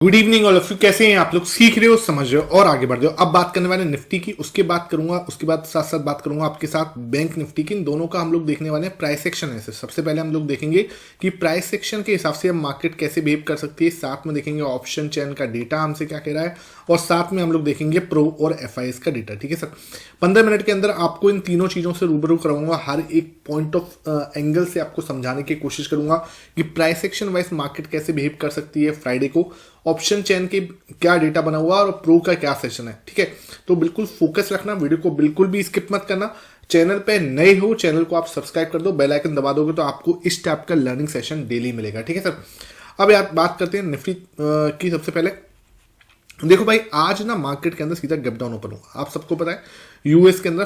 Good evening all of you. कैसे हैं आप लोग? सीख रहे हो, समझ रहे हो और आगे बढ़ रहे हो। अब बात करने वाले निफ्टी की, उसके बात करूंगा, उसके बाद साथ साथ बात करूंगा आपके साथ बैंक निफ्टी की। इन दोनों का हम लोग देखने वाले हैं प्राइस एक्शन है। सबसे पहले हम लोग देखेंगे कि प्राइस सेक्शन के हिसाब से हम मार्केट कैसे बिहेव कर सकती है, साथ में देखेंगे ऑप्शन चैन का डेटा हमसे क्या कह रहा है, और साथ में हम लोग देखेंगे प्रो और एफआईएस का डेटा। ठीक है सर, 15 मिनट के अंदर आपको इन तीनों चीजों से रूबरू कराऊंगा। हर एक पॉइंट ऑफ एंगल से आपको समझाने की कोशिश करूंगा कि प्राइस एक्शन वाइज मार्केट कैसे बिहेव कर सकती है फ्राइडे को, ऑप्शन चैन के क्या डेटा बना हुआ और प्रो का क्या सेशन है। ठीक है, तो बिल्कुल फोकस रखना, वीडियो को बिल्कुल भी स्किप मत करना। चैनल पे नए हो, चैनल को आप सब्सक्राइब कर दो, बेल आइकन दबा दोगे तो आपको इस टाइप का लर्निंग सेशन डेली मिलेगा। ठीक है सर, अब यार बात करते हैं निफ्टी की। सबसे पहले देखो भाई, आज ना मार्केट के अंदर सीधा गैप डाउन ओपन हुआ। आप सबको पता है यूएस के अंदर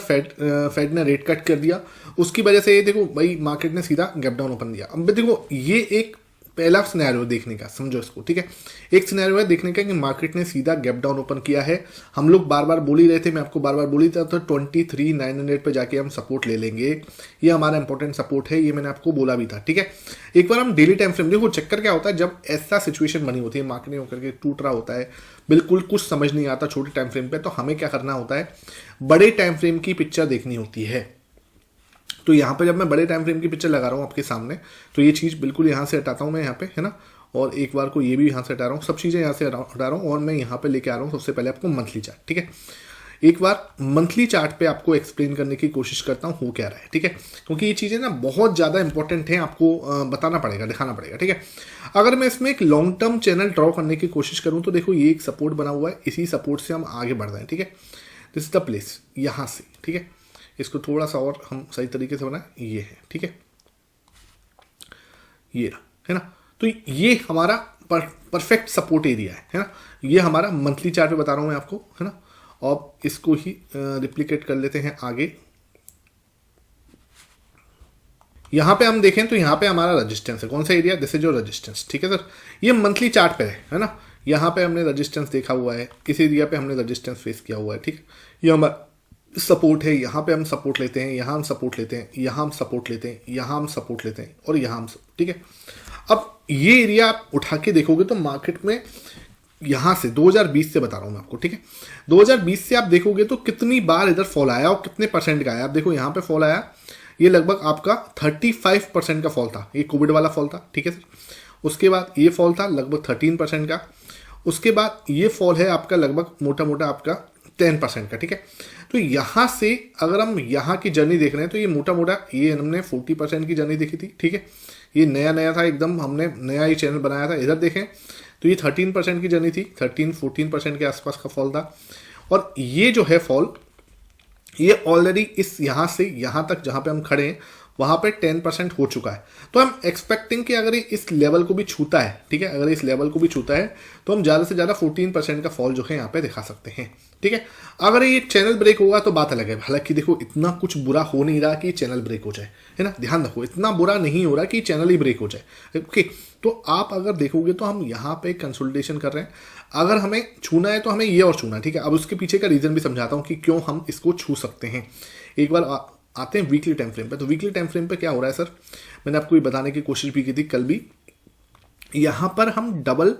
फेड ने रेट कट कर दिया, उसकी वजह से देखो भाई मार्केट ने सीधा गैप डाउन ओपन दिया। अब देखो ये एक पहला सिनेरियो देखने का, समझो इसको। ठीक है, एक सिनेरियो है देखने का कि मार्केट ने सीधा गैप डाउन ओपन किया है। हम लोग बार बार बोल ही रहे थे, मैं आपको बार बार बोल ही था, तो 23,900 पे जाके हम सपोर्ट ले लेंगे, ये हमारा इंपॉर्टेंट सपोर्ट है, ये मैंने आपको बोला भी था। ठीक है, एक बार हम डेली टाइम फ्रेम देखो। चक्कर क्या होता है जब ऐसा सिचुएशन बनी होती है, मार्केट होकर के टूट रहा होता है, बिल्कुल कुछ समझ नहीं आता छोटे टाइम फ्रेम पे, तो हमें क्या करना होता है, बड़े टाइम फ्रेम की पिक्चर देखनी होती है। तो यहाँ पे जब मैं बड़े टाइम फ्रेम की पिक्चर लगा रहा हूँ आपके सामने, तो ये चीज़ बिल्कुल यहाँ से हटाता हूँ मैं यहाँ पे, है ना, और एक बार को ये भी यहाँ से हटा रहा हूँ, सब चीज़ें यहाँ से हटा रहा हूँ, और मैं यहाँ पे लेके आ रहा हूँ सबसे पहले आपको मंथली चार्ट। ठीक है, एक बार मंथली चार्ट पे आपको एक्सप्लेन करने की कोशिश करता हूँ हो क्या रहा है। ठीक है, क्योंकि ये चीज़ें ना बहुत ज़्यादा इंपॉर्टेंट है, आपको बताना पड़ेगा, दिखाना पड़ेगा। ठीक है, अगर मैं इसमें एक लॉन्ग टर्म चैनल ड्रॉ करने की कोशिश करूँ तो देखो ये एक सपोर्ट बना हुआ है, इसी सपोर्ट से हम आगे बढ़ रहे हैं। ठीक है, दिस इज द प्लेस, यहाँ से। ठीक है, इसको थोड़ा सा और हम सही तरीके से बनाए, ये है। ठीक है, ये रहा, है ना, तो ये हमारा परफेक्ट सपोर्ट एरिया है ना। ये हमारा मंथली चार्ट पे बता रहा हूं मैं आपको, है ना, और इसको ही रिप्लिकेट कर लेते हैं आगे। यहां पे हम देखें तो यहां पे हमारा रेजिस्टेंस है, कौन सा एरिया, दिस इज जो रेजिस्टेंस। ठीक है सर, ये मंथली चार्ट पे है ना, यहां पे हमने रेजिस्टेंस देखा हुआ है, किस एरिया पे हमने रेजिस्टेंस फेस किया हुआ है। ठीक है, ये हमारा सपोर्ट है, यहाँ पे हम सपोर्ट लेते हैं, यहाँ हम सपोर्ट लेते हैं, यहाँ हम सपोर्ट लेते हैं, यहाँ हम सपोर्ट लेते हैं, और यहाँ हम। ठीक है, अब ये एरिया आप उठा के देखोगे तो मार्केट में यहाँ से 2020 से बता रहा हूँ मैं आपको। ठीक है, 2020 से आप देखोगे तो कितनी बार इधर फॉल आया और कितने परसेंट का आया। आप देखो यहाँ पे फॉल आया, ये लगभग आपका 35% का फॉल था, ये कोविड वाला फॉल था। ठीक है सर, उसके बाद ये फॉल था लगभग 13% का, उसके बाद ये फॉल है आपका लगभग मोटा मोटा आपका 10% का। ठीक है, तो यहाँ से अगर हम यहाँ की जर्नी देख रहे हैं तो ये मोटा मोटा ये हमने 40% की जर्नी देखी थी। ठीक है, ये नया नया था एकदम, हमने नया ही चैनल बनाया था। इधर देखें तो ये 13% की जर्नी थी, 13-14% के आसपास का फॉल था, और ये जो है फॉल ये ऑलरेडी इस यहाँ से यहाँ तक जहाँ पे हम खड़े हैं वहाँ पे 10% हो चुका है। तो हम एक्सपेक्टिंग कि अगर ये इस लेवल को भी छूता है, ठीक है, अगर इस लेवल को भी छूता है तो हम ज़्यादा से ज़्यादा 14% का फॉल जो है यहाँ पे दिखा सकते हैं। ठीक है, अगर ये चैनल ब्रेक होगा तो बात अलग है। हालांकि देखो इतना कुछ बुरा हो नहीं रहा कि चैनल ब्रेक हो जाए, है ना, ध्यान रखो, इतना बुरा नहीं हो रहा कि चैनल ही ब्रेक हो जाए। ओके, तो आप अगर देखोगे तो हम यहाँ पे कंसोलिडेशन कर रहे हैं, अगर हमें छूना है तो हमें ये और छूना है। ठीक है, अब उसके पीछे का रीजन भी समझाता हूँ कि क्यों हम इसको छू सकते हैं। एक बार आते हैं वीकली टाइम फ्रेम पे। तो वीकली टाइम फ्रेम पे क्या हो रहा है सर, मैंने आपको ये बताने की कोशिश भी की थी कल भी, यहाँ पर हम डबल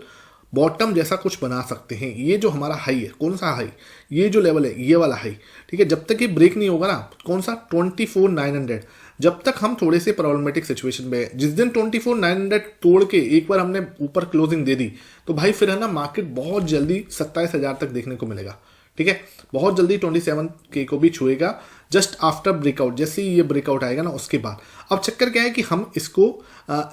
बॉटम जैसा कुछ बना सकते हैं। ये जो हमारा हाई है, कौन सा हाई, ये जो लेवल है ये वाला हाई। ठीक है, जब तक ये ब्रेक नहीं होगा ना, कौन सा 24,900, जब तक हम थोड़े से प्रॉब्लमेटिक सिचुएशन में है। जिस दिन 24,900 तोड़ के एक बार हमने ऊपर क्लोजिंग दे दी तो भाई फिर है ना मार्केट बहुत जल्दी 27,000 तक देखने को मिलेगा। ठीक है, बहुत जल्दी 27K को भी छुएगा जस्ट आफ्टर ब्रेकआउट, जैसे ही ये ब्रेकआउट आएगा ना उसके बाद। अब चक्कर क्या है कि हम इसको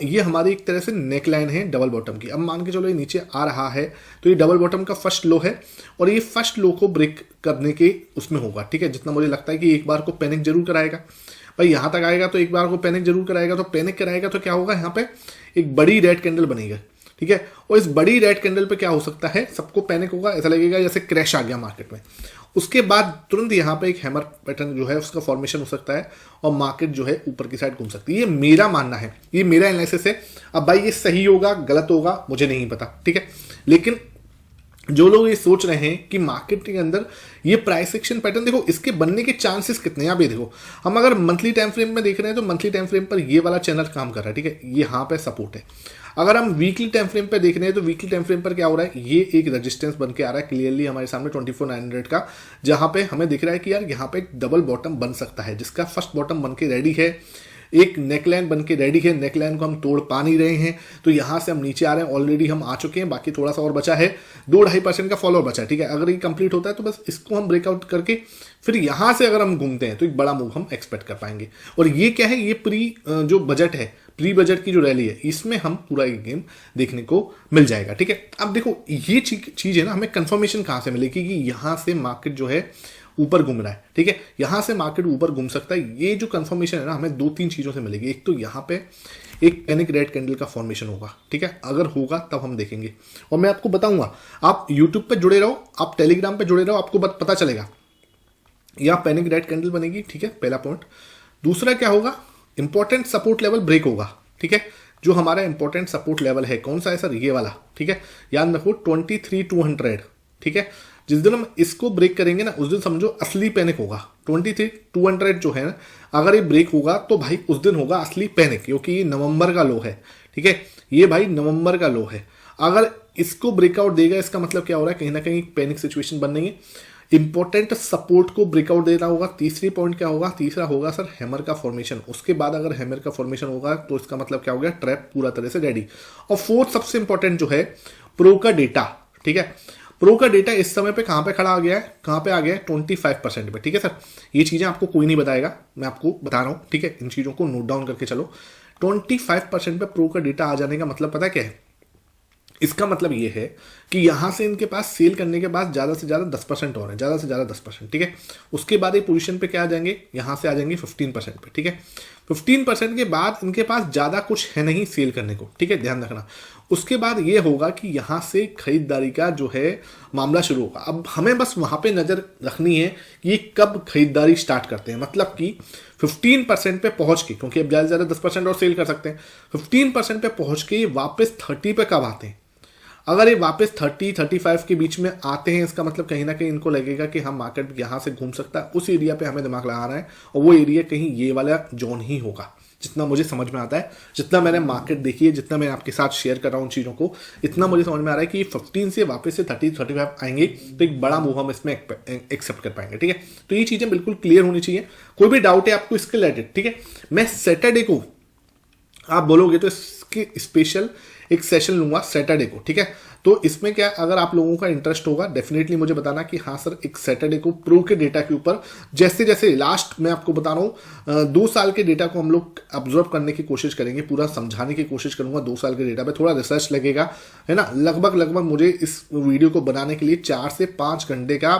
ये हमारी एक तरह से नेक लाइन है डबल बॉटम की। अब मान के चलो ये नीचे आ रहा है तो ये डबल बॉटम का फर्स्ट लो है, और ये फर्स्ट लो को ब्रेक करने के उसमें होगा। ठीक है, जितना मुझे लगता है कि एक बार को पैनिक जरूर कराएगा भाई, यहाँ तक आएगा तो एक बार को पैनिक जरूर कराएगा। तो पैनिक कराएगा तो क्या होगा, यहाँ पे एक बड़ी रेड कैंडल बनेगी। ठीक है, और इस बड़ी रेड कैंडल पे क्या हो सकता है, सबको पैनिक होगा, ऐसा लगेगा जैसे क्रैश आ गया मार्केट में। उसके बाद तुरंत यहाँ पे एक हैमर पैटर्न जो है उसका फॉर्मेशन हो सकता है, और मार्केट जो है ऊपर की साइड घूम सकती है। ये मेरा मानना है, ये मेरा एनालिसिस है। अब भाई ये सही होगा गलत होगा मुझे नहीं पता। ठीक है, लेकिन जो लोग ये सोच रहे हैं कि मार्केट के अंदर ये प्राइस एक्शन पैटर्न, देखो इसके बनने के चांसेस कितने हैं। आप ये देखो, हम अगर मंथली टाइम फ्रेम में देख रहे हैं तो मंथली टाइम फ्रेम पर ये वाला चैनल काम कर रहा है। ठीक है, ये यहाँ पे सपोर्ट है। अगर हम वीकली टाइम फ्रेम पे देख रहे हैं तो वीकली टाइम फ्रेम पर क्या हो रहा है, ये एक रेजिस्टेंस बन के आ रहा है क्लियरली हमारे सामने 24,900 का, जहां पे हमें दिख रहा है कि यार यहाँ पे एक डबल बॉटम बन सकता है, जिसका फर्स्ट बॉटम बन के रेडी है, एक नेकलाइन बन के रेडी है, नेकलाइन को हम तोड़ पा नहीं रहे हैं, तो यहां से हम नीचे आ रहे हैं, ऑलरेडी हम आ चुके हैं, बाकी थोड़ा सा और बचा है, 2-2.5% का फॉलोअर बचा है, ठीक है। अगर ये कंप्लीट होता है तो बस इसको हम ब्रेकआउट करके फिर यहां से अगर हम घूमते हैं तो एक बड़ा मूव हम एक्सपेक्ट कर पाएंगे। और ये क्या है, ये जो बजट है, प्री बजट की जो रैली है, इसमें हम पूरा एक गेम देखने को मिल जाएगा, ठीक है। अब देखो ये चीज है ना, हमें कंफर्मेशन कहां से मिलेगी कि यहां से मार्केट जो है ऊपर घूम रहा है, ठीक है, यहां से मार्केट ऊपर घूम सकता है। ये जो कंफर्मेशन है ना, हमें 2-3 चीजों से मिलेगी। एक तो यहां पे एक पैनिक रेड कैंडल का फॉर्मेशन होगा, ठीक है, अगर होगा तब हम देखेंगे, और मैं आपको बताऊंगा, आप यूट्यूब पे जुड़े रहो, आप टेलीग्राम पे जुड़े रहो, आपको पता चलेगा यहां पैनिक रेड कैंडल बनेगी, ठीक है, पहला पॉइंट। दूसरा क्या होगा, इंपॉर्टेंट सपोर्ट लेवल ब्रेक होगा, ठीक है, जो हमारा इंपॉर्टेंट सपोर्ट लेवल है कौन सा है सर, ये वाला, ठीक है, याद रखो 23,200, ठीक है। जिस दिन हम इसको ब्रेक करेंगे ना, उस दिन समझो असली पैनिक होगा। 23,200 जो है ना, अगर ये ब्रेक होगा तो भाई उस दिन होगा असली पैनिक, क्योंकि ये नवंबर का लो है, ठीक है, ये भाई नवंबर का लो है। अगर इसको ब्रेकआउट देगा, इसका मतलब क्या हो रहा है, कहीं ना कहीं पैनिक सिचुएशन बन रही है, इंपॉर्टेंट सपोर्ट को ब्रेकआउट देना होगा। तीसरी पॉइंट क्या होगा, तीसरा होगा सर हैमर का फॉर्मेशन। उसके बाद अगर हैमर का फॉर्मेशन होगा तो इसका मतलब क्या हो गया, ट्रैप पूरा तरह से रेडी। और फोर्थ सबसे इंपॉर्टेंट जो है, प्रो का डेटा, ठीक है, प्रो का डेटा इस समय पे कहां पे खड़ा आ गया है, कहां पे आ गया है, 25% पे, ठीक है सर। ये चीजें आपको कोई नहीं बताएगा, मैं आपको बता रहा हूं, ठीक है, इन चीजों को नोट डाउन करके चलो। 25% पे प्रो का डेटा आ जाने का मतलब पता क्या है, इसका मतलब ये है कि यहां से इनके पास सेल करने के बाद ज्यादा से ज्यादा 10% और है, ज्यादा से ज्यादा 10%, ठीक है। उसके बाद ये पोजीशन पे क्या आ जाएंगे, यहां से आ जाएंगे 15% पे, ठीक है। 15% के बाद इनके पास ज्यादा कुछ है नहीं सेल करने को, ठीक है, ध्यान रखना। उसके बाद ये होगा कि यहां से खरीदारी का जो है मामला शुरू होगा। अब हमें बस वहां पे नजर रखनी है कि ये कब खरीदारी स्टार्ट करते हैं, मतलब कि 15% पे पहुंच के, क्योंकि अब ज्यादा से ज्यादा 10% और सेल कर सकते हैं, 15% पे पहुंच के वापस 30 पे कब आते हैं। अगर ये वापस 30-35 के बीच में आते हैं, इसका मतलब कहीं ना कहीं इनको लगेगा कि हम मार्केट यहां से घूम सकता है, उस एरिया पे हमें दिमाग लगा रहा है, और वो एरिया कहीं ये वाला जोन ही होगा, जितना मुझे समझ में आता है, जितना मैंने मार्केट देखी है, जितना मैं आपके साथ शेयर कर रहा हूं उन चीजों को, इतना मुझे समझ में आ रहा है कि 15 से वापस से 30-35 आएंगे तो एक बड़ा मूव हम इसमें एक्सेप्ट कर पाएंगे, ठीक है। तो ये चीजें बिल्कुल क्लियर होनी चाहिए। कोई भी डाउट है आपको इसके रिलेटेड, ठीक है, मैं सैटरडे को, आप बोलोगे तो इसकी स्पेशल एक सेशन लूंगा सैटरडे को, ठीक है। तो इसमें क्या, अगर आप लोगों का इंटरेस्ट होगा डेफिनेटली मुझे बताना कि हाँ सर, एक सैटरडे को प्रो के डेटा के ऊपर, जैसे जैसे लास्ट मैं आपको बता रहा हूँ 2 साल के डेटा को हम लोग ऑब्जर्व करने की कोशिश करेंगे, पूरा समझाने की कोशिश करूंगा। 2 साल के डेटा पे थोड़ा रिसर्च लगेगा, है ना, लगभग मुझे इस वीडियो को बनाने के लिए 4 से 5 घंटे का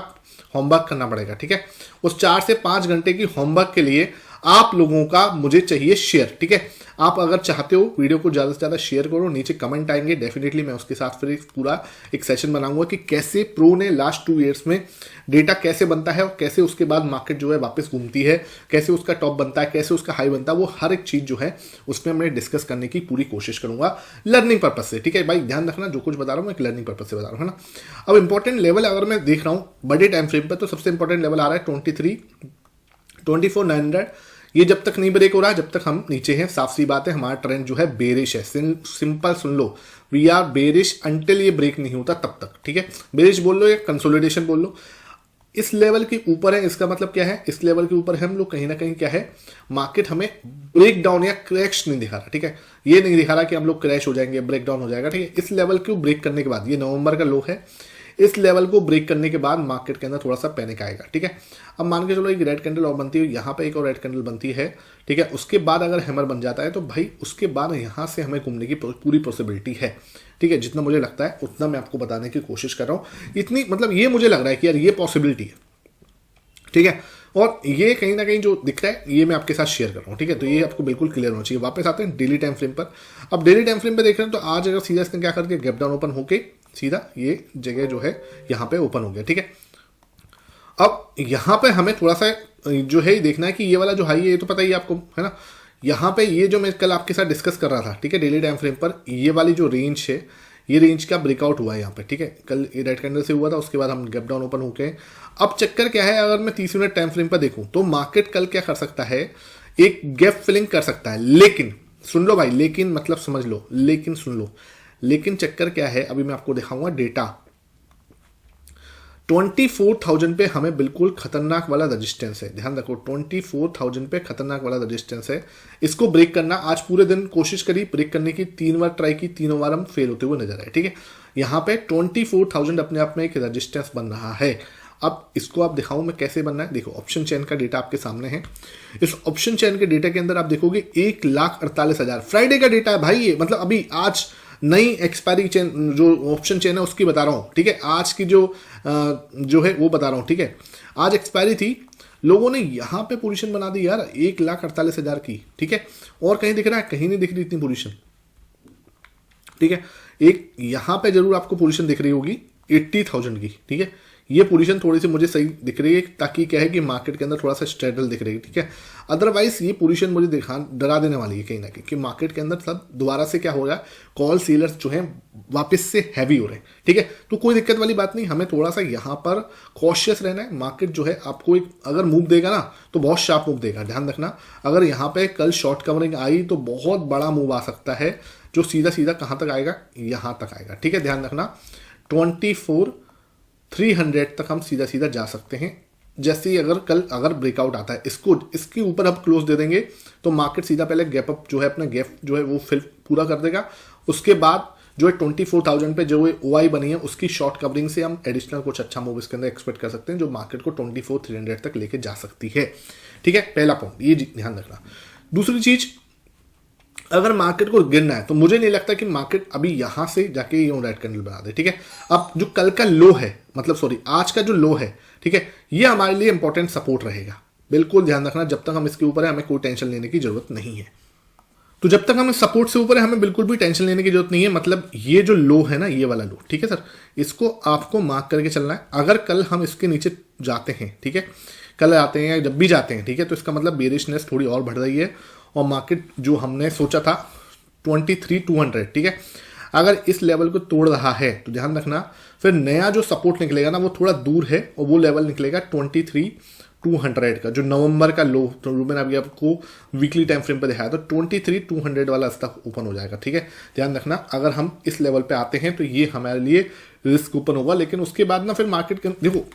होमवर्क करना पड़ेगा, ठीक है। उस 4 से 5 घंटे की होमवर्क के लिए आप लोगों का मुझे चाहिए शेयर, ठीक है। आप अगर चाहते हो वीडियो को ज्यादा से ज्यादा शेयर करो, नीचे कमेंट आएंगे, डेफिनेटली मैं उसके साथ फिर पूरा एक सेशन बनाऊंगा कि कैसे प्रो ने लास्ट 2 ईयर्स में डेटा कैसे बनता है, और कैसे उसके बाद मार्केट जो है वापस घूमती है, कैसे उसका टॉप बनता है, कैसे उसका हाई बनता है, वो हर एक चीज जो है उसमें मैं डिस्कस करने की पूरी कोशिश करूंगा लर्निंग पर्पज से, ठीक है भाई। ध्यान रखना, जो कुछ बता रहा हूं मैं एक लर्निंग पर्पज से बता रहा हूं, है ना। अब इंपॉर्टेंट लेवल अगर मैं देख रहा हूं बड़े टाइम फ्रेम पर, तो सबसे इंपॉर्टेंट लेवल आ रहा है 24,900। ये जब तक नहीं ब्रेक हो रहा, जब तक हम नीचे हैं, साफ सी बात है, हमारा ट्रेंड जो है बेरिश है। सिंपल सुन लो, वी आर बेरिश अंटिल ये ब्रेक नहीं होता तब तक, ठीक है। बेरिश बोल लो या कंसोलिडेशन बोल लो, इस लेवल के ऊपर है, इसका मतलब क्या है, इस लेवल के ऊपर है हम लोग, कहीं ना कहीं क्या है, मार्केट हमें ब्रेक डाउन या क्रैश नहीं दिखा रहा, ठीक है। ये नहीं दिखा रहा कि हम लोग क्रैश हो जाएंगे, ब्रेक डाउन हो जाएगा, ठीक है। इस लेवल को ब्रेक करने के बाद, ये नवंबर का लो है, इस लेवल को ब्रेक करने के बाद मार्केट के अंदर थोड़ा सा पैनिक आएगा, ठीक है। अब मान के चलो एक रेड कैंडल और बनती है, यहाँ पे एक और रेड कैंडल बनती है, ठीक है। उसके बाद अगर हैमर बन जाता है तो भाई उसके बाद यहाँ से हमें घूमने की पूरी पॉसिबिलिटी है, ठीक है। जितना मुझे लगता है उतना मैं आपको बताने की कोशिश कर रहा हूँ, इतनी मतलब ये मुझे लग रहा है कि यार ये पॉसिबिलिटी है, ठीक है। और ये कहीं ना कहीं जो दिख रहा है ये मैं आपके साथ शेयर कर रहा हूँ, ठीक है। तो ये आपको बिल्कुल क्लियर होना चाहिए। वापस आते हैं डेली टाइम फ्रेम पर। अब डेली टाइम फ्रेम पर देख रहे हैं तो आज अगर सीधा इसने क्या करके गैप डाउन ओपन होके सीधा ये जगह जो है यहाँ पे ओपन हो गया, ठीक है। अब यहाँ पे हमें थोड़ा सा जो है देखना है कि ये वाला जो हाई है, ये तो पता ही आपको, है ना। यहाँ पे ये जो मैं कल आपके साथ डिस्कस कर रहा था, ठीक है, डेली टाइम फ्रेम पर, ये वाली जो रेंज है, ये रेंज का ब्रेकआउट हुआ है यहाँ पे, ठीक है। कल ये रेड कैंडल से हुआ था, उसके बाद हम गैप डाउन ओपन होके। अब चक्कर क्या है, अगर मैं 30 मिनट टाइम फ्रेम पर देखूं तो मार्केट कल क्या कर सकता है, एक गैप फिलिंग कर सकता है, लेकिन सुन लो भाई, लेकिन मतलब समझ लो, लेकिन सुन लो, लेकिन चक्कर क्या है, अभी मैं आपको दिखाऊंगा डेटा। 24,000 पे हमें बिल्कुल खतरनाक वाला रजिस्टेंस है, ध्यान रखो 24,000 पे खतरनाक वाला रजिस्टेंस है। इसको ब्रेक करना, आज पूरे दिन कोशिश करी ब्रेक करने की, 3 बार ट्राई की, तीनों बार हम फेल होते हुए नजर आए, ठीक है। यहाँ पे 24,000 अपने आप में एक रजिस्टेंस बन रहा है। अब इसको आप दिखाऊं मैं कैसे बनना है, देखो ऑप्शन चेन का डेटा आपके सामने है। इस ऑप्शन चेन के डेटा के अंदर आप देखोगे 1,48,000 फ्राइडे का डेटा है भाई, ये मतलब अभी आज नई एक्सपायरी चेन जो ऑप्शन चेन है उसकी बता रहा हूं, ठीक है। आज की जो है वो बता रहा हूं, ठीक है। आज एक्सपायरी थी, लोगों ने यहां पे पोजीशन बना दी यार 1,48,000 की, ठीक है। और कहीं दिख रहा है? कहीं नहीं दिख रही इतनी पोजीशन, ठीक है। एक यहां पे जरूर आपको पोजीशन दिख रही होगी 80,000 की, ठीक है। ये पोजीशन थोड़ी सी मुझे सही दिख रही है, ताकि क्या है कि मार्केट के अंदर थोड़ा सा स्ट्रेडल दिख रही है, ठीक है। अदरवाइज ये पोजीशन मुझे डरा देने वाली है कहीं ना कहीं, कि मार्केट के अंदर सब दोबारा से क्या हो रहा है, कॉल सेलर्स जो है वापस से हैवी हो रहे हैं, ठीक है। तो कोई दिक्कत वाली बात नहीं, हमें थोड़ा सा यहाँ पर कॉशियस रहना है। मार्केट जो है आपको एक अगर मूव देगा ना तो बहुत शार्प मूव देगा, ध्यान रखना। अगर यहाँ पे कल शॉर्ट कवरिंग आई तो बहुत बड़ा मूव आ सकता है, जो सीधा सीधा कहाँ तक आएगा, यहाँ तक आएगा, ठीक है। ध्यान रखना 24,300 तक हम सीधा सीधा जा सकते हैं। जैसे ही अगर ब्रेकआउट आता है, इसके ऊपर अब क्लोज दे देंगे तो मार्केट सीधा पहले गैप अप जो है, अपना गैप जो है वो फिल पूरा कर देगा। उसके बाद जो है 24,000 पे जो ओआई बनी है उसकी शॉर्ट कवरिंग से हम एडिशनल कुछ अच्छा मूव इसके अंदर एक्सपेक्ट कर सकते हैं, जो मार्केट को 24,300 तक लेके जा सकती है, ठीक है। पहला पॉइंट ये ध्यान रखना। दूसरी चीज, अगर मार्केट को गिरना है तो मुझे नहीं लगता कि मार्केट अभी यहां से जाके ये रेड कैंडल बना दे, ठीक है। अब जो कल का लो है, मतलब सॉरी आज का जो लो है, ठीक है, ये हमारे लिए इंपॉर्टेंट सपोर्ट रहेगा। बिल्कुल ध्यान रखना, जब तक हम इसके ऊपर है हमें कोई टेंशन लेने की जरूरत नहीं है। तो जब तक हमें सपोर्ट से ऊपर है हमें बिल्कुल भी टेंशन लेने की जरूरत नहीं है। मतलब ये जो लो है ना, ये वाला लो, ठीक है सर, इसको आपको मार्क करके चलना है। अगर कल हम इसके नीचे जाते हैं, ठीक है, कल आते हैं या जब भी जाते हैं, ठीक है, तो इसका मतलब बेरिशनेस थोड़ी और बढ़ रही है और मार्केट जो हमने सोचा था 23,200, ठीक है, अगर इस लेवल को तोड़ रहा है तो ध्यान रखना फिर नया जो सपोर्ट निकलेगा ना वो थोड़ा दूर है, और वो लेवल निकलेगा 23,200 का, जो नवंबर का लो, तो मैंने अभी आपको वीकली टाइम फ्रेम पर दिखाया, तो 23,200 वाला रास्ता ओपन हो जाएगा, ठीक है। ध्यान रखना अगर हम इस लेवल पे आते हैं तो ये हमारे लिए रिस्क ओपन होगा, लेकिन उसके बाद ना फिर मार्केट के देखो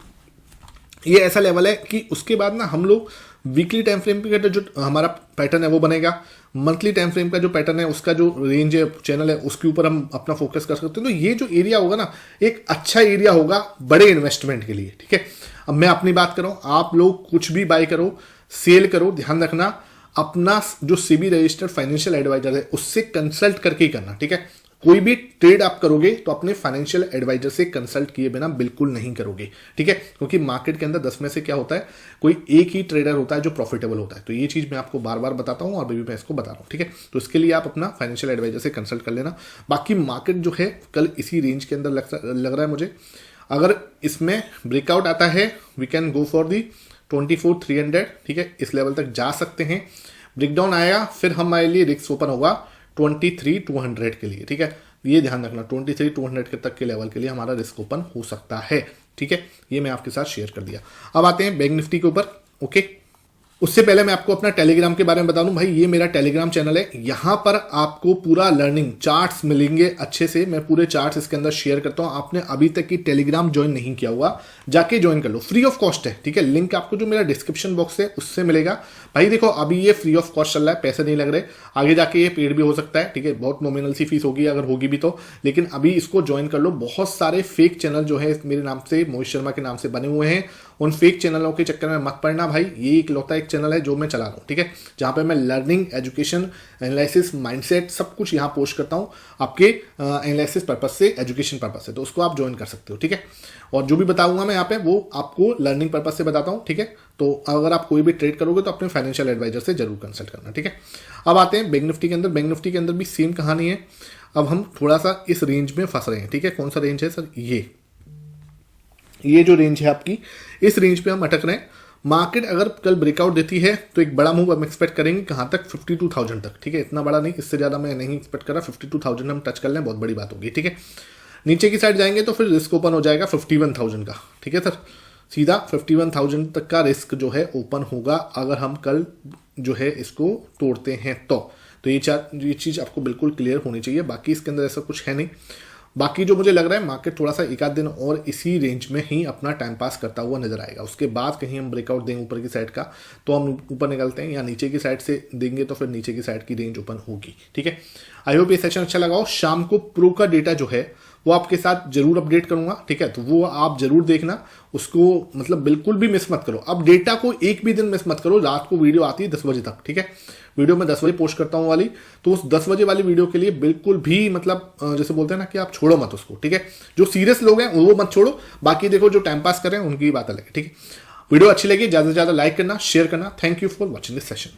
ये ऐसा लेवल है कि उसके बाद ना हम लोग वीकली टाइम फ्रेम पे जो हमारा पैटर्न है वो बनेगा, मंथली टाइम फ्रेम का जो पैटर्न है उसका जो रेंज है, चैनल है, उसके ऊपर हम अपना फोकस कर सकते हैं। तो ये जो एरिया होगा ना एक अच्छा एरिया होगा बड़े इन्वेस्टमेंट के लिए, ठीक है। अब मैं अपनी बात करूं, आप लोग कुछ भी बाय करो सेल करो, ध्यान रखना अपना जो सेबी रजिस्टर्ड फाइनेंशियल एडवाइजर है उससे कंसल्ट करके ही करना, ठीक है। कोई भी ट्रेड आप करोगे तो अपने फाइनेंशियल एडवाइजर से कंसल्ट किए बिना बिल्कुल नहीं करोगे, ठीक है, क्योंकि मार्केट के अंदर 10 में से क्या होता है, कोई एक ही ट्रेडर होता है जो प्रॉफिटेबल होता है। तो ये चीज मैं आपको बार बार बताता हूं और अभी भी मैं इसको बता रहा हूं, ठीक है। तो इसके लिए आप अपना फाइनेंशियल एडवाइजर से कंसल्ट कर लेना। बाकी मार्केट जो है कल इसी रेंज के अंदर लग रहा है मुझे। अगर इसमें ब्रेकआउट आता है we can go for the 24,300, ठीक है, इस लेवल तक जा सकते हैं। ब्रेकडाउन आएगा फिर हमारे लिए रिस्क ओपन होगा 23,200 के लिए, ठीक है। ये ध्यान रखना 23,200 तक के लेवल के लिए हमारा रिस्क ओपन हो सकता है, ठीक है। ये मैं आपके साथ शेयर कर दिया। अब आते हैं बैंक निफ्टी के ऊपर, ओके। उससे पहले मैं आपको अपना टेलीग्राम के बारे में बता दूं भाई, ये मेरा टेलीग्राम चैनल है, यहां पर आपको पूरा लर्निंग चार्ट्स मिलेंगे अच्छे से। मैं पूरे चार्ट्स इसके अंदर शेयर करता हूं। आपने अभी तक की टेलीग्राम ज्वाइन नहीं किया हुआ, जाके ज्वाइन कर लो, फ्री ऑफ कॉस्ट है, ठीक है। लिंक आपको जो मेरा डिस्क्रिप्शन बॉक्स है उससे मिलेगा। भाई देखो अभी ये फ्री ऑफ कॉस्ट चल रहा है, पैसे नहीं लग रहे, आगे जाके ये पेड भी हो सकता है, ठीक है। बहुत नॉमिनल सी फीस होगी अगर होगी भी तो, लेकिन अभी इसको ज्वाइन कर लो। बहुत सारे फेक चैनल जो है मेरे नाम से, मोहित शर्मा के नाम से बने हुए हैं, उन फेक चैनलों के चक्कर में मत पड़ना भाई। ये इकलौता एक चैनल है जो मैं चला रहा हूँ, ठीक है, जहां पे मैं लर्निंग, एजुकेशन, एनालिसिस, माइंडसेट सब कुछ यहाँ पोस्ट करता हूँ आपके एनालिसिस पर्पज से, एजुकेशन पर्पज से। तो उसको आप ज्वाइन कर सकते हो, ठीक है। और जो भी बताऊंगा मैं यहाँ पे वो आपको लर्निंग पर्पज से बताता हूँ, ठीक है। तो अगर आप कोई भी ट्रेड करोगे तो अपने फाइनेंशियल एडवाइजर से जरूर कंसल्ट करना, ठीक है। अब आते हैं बैंक निफ्टी के अंदर। बैंक निफ्टी के अंदर भी सेम कहानी है। अब हम थोड़ा सा इस रेंज में फंस रहे हैं, ठीक है। कौन सा रेंज है सर? ये जो रेंज है आपकी, इस रेंज पे हम अटक रहे हैं। मार्केट अगर कल ब्रेकआउट देती है तो एक बड़ा मूव हम एक्सपेक्ट करेंगे, कहां तक? 52,000 तक, ठीक है। इतना बड़ा नहीं, इससे ज्यादा मैं नहीं एक्सपेक्ट कर रहा। 52,000 हम टच कर लें बहुत बड़ी बात होगी, ठीक है। नीचे की साइड जाएंगे तो फिर रिस्क ओपन हो जाएगा 51,000 का, ठीक है सर। सीधा 51,000 तक का रिस्क जो है ओपन होगा अगर हम कल जो है इसको तोड़ते हैं तो तो ये चीज़ आपको बिल्कुल क्लियर होनी चाहिए। बाकी इसके अंदर ऐसा कुछ है नहीं। बाकी जो मुझे लग रहा है मार्केट थोड़ा सा एक आध दिन और इसी रेंज में ही अपना टाइम पास करता हुआ नजर आएगा। उसके बाद कहीं हम ब्रेकआउट दें ऊपर की साइड का तो हम ऊपर निकलते हैं, या नीचे की साइड से देंगे तो फिर नीचे की साइड की रेंज ओपन होगी। ठीक है, आई होप ये सेशन अच्छा लगा हो। शाम को प्रो का डेटा जो है वो आपके साथ जरूर अपडेट करूंगा। ठीक है, तो वो आप जरूर देखना, उसको मतलब बिल्कुल भी मिस मत करो। अब डेटा को एक भी दिन मिस मत करो। रात को वीडियो आती है 10 बजे तक। ठीक है, वीडियो मैं 10 बजे पोस्ट करता हूँ वाली, तो उस 10 बजे वाली वीडियो के लिए बिल्कुल भी मतलब जैसे बोलते हैं ना कि आप छोड़ो मत उसको। ठीक है, जो सीरियस लोग हैं वो मत छोड़ो, बाकी देखो जो टाइम पास कर रहे हैं उनकी बात अलग है। ठीक है, वीडियो अच्छी लगी ज़्यादा से ज़्यादा लाइक करना, शेयर करना। Thank you for watching this session.